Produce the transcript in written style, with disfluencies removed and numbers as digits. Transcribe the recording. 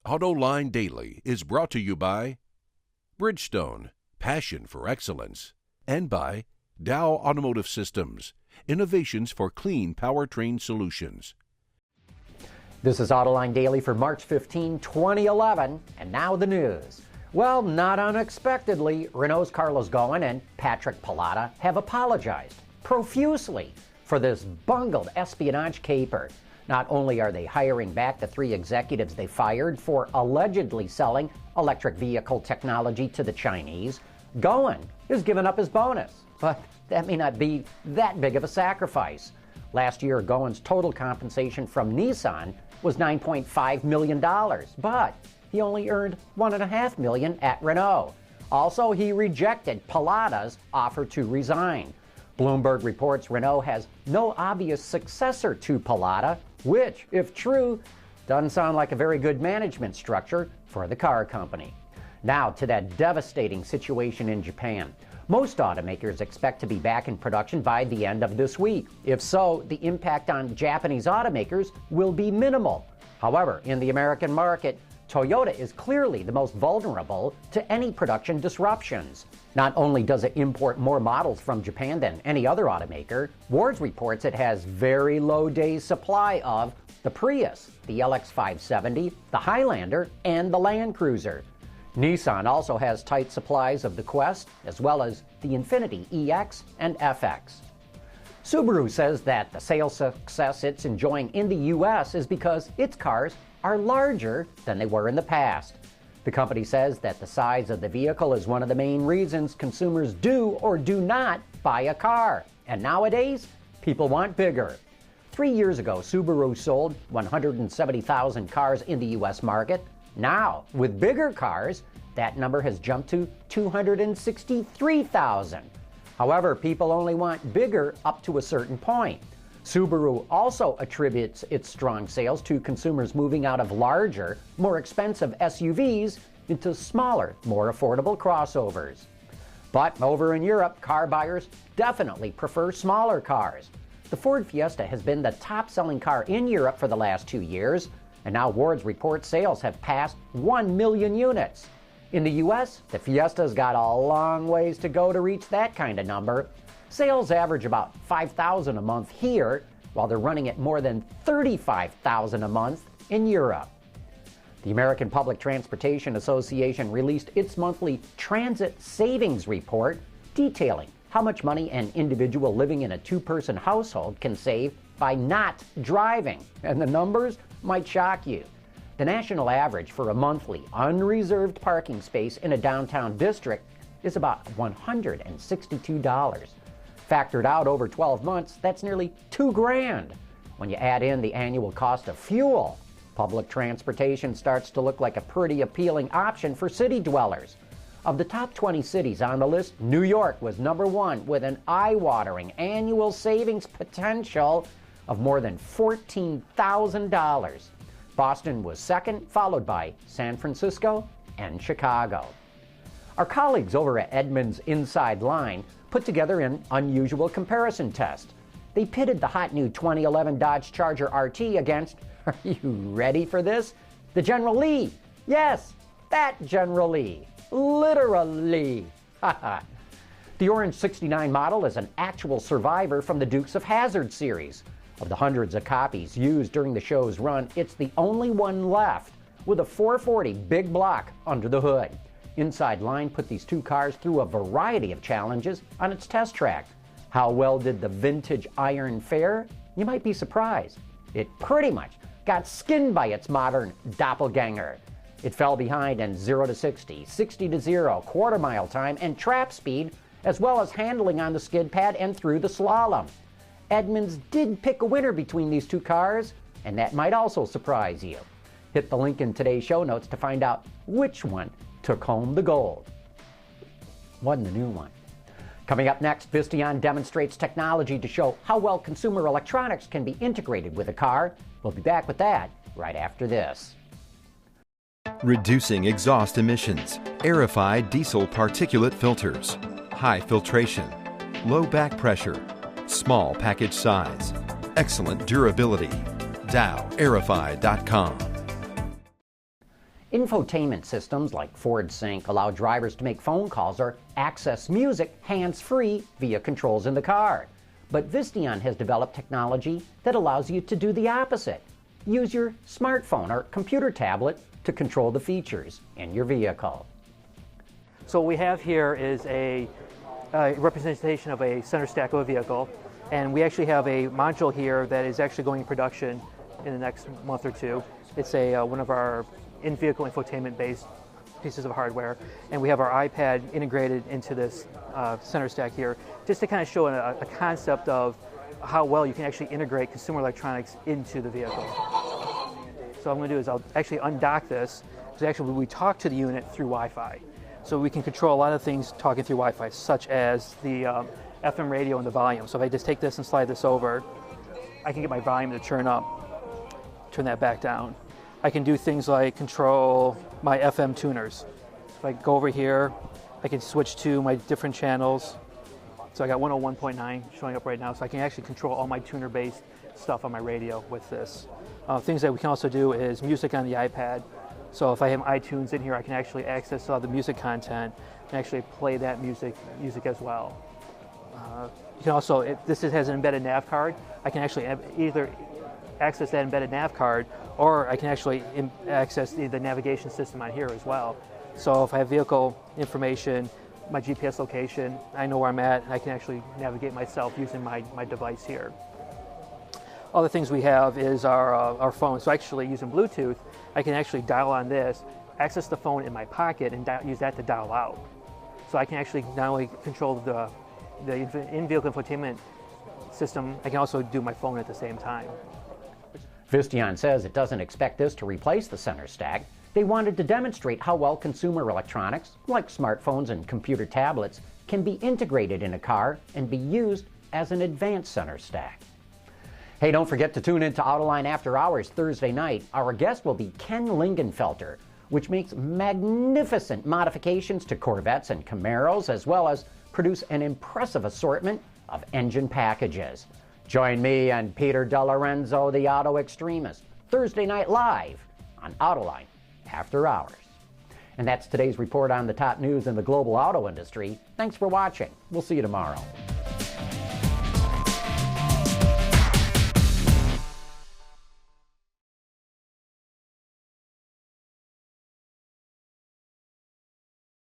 Autoline Daily is brought to you by Bridgestone, passion for excellence, and by Dow Automotive Systems, innovations for clean powertrain solutions. This is Autoline Daily for March 15, 2011, and now the news. Well, not unexpectedly, Renault's Carlos Ghosn and Patrick Pélata have apologized profusely for this bungled espionage caper. Not only are they hiring back the 3 executives they fired for allegedly selling electric vehicle technology to the Chinese, Ghosn has given up his bonus. But that may not be that big of a sacrifice. Last year, Ghosn's total compensation from Nissan was $9.5 million, but he only earned $1.5 million at Renault. Also, he rejected Pélata's offer to resign. Bloomberg reports Renault has no obvious successor to Pélata, which, if true, doesn't sound like a very good management structure for the car company. Now to that devastating situation in Japan. Most automakers expect to be back in production by the end of this week. If so, the impact on Japanese automakers will be minimal. However, in the American market, Toyota is clearly the most vulnerable to any production disruptions. Not only does it import more models from Japan than any other automaker, Wars reports it has very low days supply of the Prius, the LX570, the Highlander, and the Land Cruiser. Nissan also has tight supplies of the Quest, as well as the Infiniti EX and FX. Subaru says that the sales success it's enjoying in the U.S. is because its cars are larger than they were in the past. The company says that the size of the vehicle is one of the main reasons consumers do or do not buy a car. And nowadays, people want bigger. 3 years ago, Subaru sold 170,000 cars in the U.S. market. Now, with bigger cars, that number has jumped to 263,000. However, people only want bigger up to a certain point. Subaru also attributes its strong sales to consumers moving out of larger, more expensive SUVs into smaller, more affordable crossovers. But over in Europe, car buyers definitely prefer smaller cars. The Ford Fiesta has been the top-selling car in Europe for the last 2 years, and now Ward's report sales have passed 1 million units. In the U.S., the Fiesta's got a long ways to go to reach that kind of number. Sales average about 5,000 a month here, while they're running at more than 35,000 a month in Europe. The American Public Transportation Association released its monthly transit savings report detailing how much money an individual living in a 2-person household can save by not driving. And the numbers might shock you. The national average for a monthly unreserved parking space in a downtown district is about $162. Factored out over 12 months, that's nearly $2,000. When you add in the annual cost of fuel, public transportation starts to look like a pretty appealing option for city dwellers. Of the top 20 cities on the list, New York was number 1 with an eye-watering annual savings potential of more than $14,000. Boston was second, followed by San Francisco and Chicago. Our colleagues over at Edmunds Insideline put together an unusual comparison test. They pitted the hot new 2011 Dodge Charger RT against, are you ready for this? The General Lee. Yes, that General Lee. Literally. The orange 69 model is an actual survivor from the Dukes of Hazzard series. Of the hundreds of copies used during the show's run, it's the only one left with a 440 big block under the hood. Insideline put these 2 cars through a variety of challenges on its test track. How well did the vintage iron fare? You might be surprised. It pretty much got skinned by its modern doppelganger. It fell behind in 0 to 60, 60 to 0, quarter-mile time, and trap speed, as well as handling on the skid pad and through the slalom. Edmunds did pick a winner between these 2 cars, and that might also surprise you. Hit the link in today's show notes to find out which one took home the gold. Wasn't a new one. Coming up next, Visteon demonstrates technology to show how well consumer electronics can be integrated with a car. We'll be back with that right after this. Reducing exhaust emissions, aerified diesel particulate filters, high filtration, low back pressure, small package size, excellent durability. DowAerify.com. Infotainment systems like Ford Sync allow drivers to make phone calls or access music hands-free via controls in the car. But Visteon has developed technology that allows you to do the opposite. Use your smartphone or computer tablet to control the features in your vehicle. So what we have here is a representation of a center stack of a vehicle, and we actually have a module here that is actually going in production in the next month or two. It's one of our in-vehicle infotainment-based pieces of hardware, and we have our iPad integrated into this center stack here, just to kind of show a concept of how well you can actually integrate consumer electronics into the vehicle. So what I'm going to do is I'll actually undock this, because actually we talk to the unit through Wi-Fi. So we can control a lot of things talking through Wi-Fi, such as the FM radio and the volume. So if I just take this and slide this over, I can get my volume to turn up, turn that back down. I can do things like control my FM tuners. If I go over here, I can switch to my different channels. So I got 101.9 showing up right now, so I can actually control all my tuner-based stuff on my radio with this. Things that we can also do is music on the iPad. So if I have iTunes in here, I can actually access all the music content and actually play that music as well. You can also, if this has an embedded nav card, I can actually either access that embedded nav card, or I can actually access the navigation system on here as well. So if I have vehicle information, my GPS location, I know where I'm at, and I can actually navigate myself using my device here. Other things we have is our phone. So actually using Bluetooth, I can actually dial on this, access the phone in my pocket, and use that to dial out. So I can actually not only control the in-vehicle infotainment system, I can also do my phone at the same time. Visteon says it doesn't expect this to replace the center stack. They wanted to demonstrate how well consumer electronics, like smartphones and computer tablets, can be integrated in a car and be used as an advanced center stack. Hey, don't forget to tune in to Autoline After Hours Thursday night. Our guest will be Ken Lingenfelter, which makes magnificent modifications to Corvettes and Camaros, as well as produce an impressive assortment of engine packages. Join me and Peter DeLorenzo, the Auto Extremist, Thursday night live on Autoline After Hours. And that's today's report on the top news in the global auto industry. Thanks for watching. We'll see you tomorrow.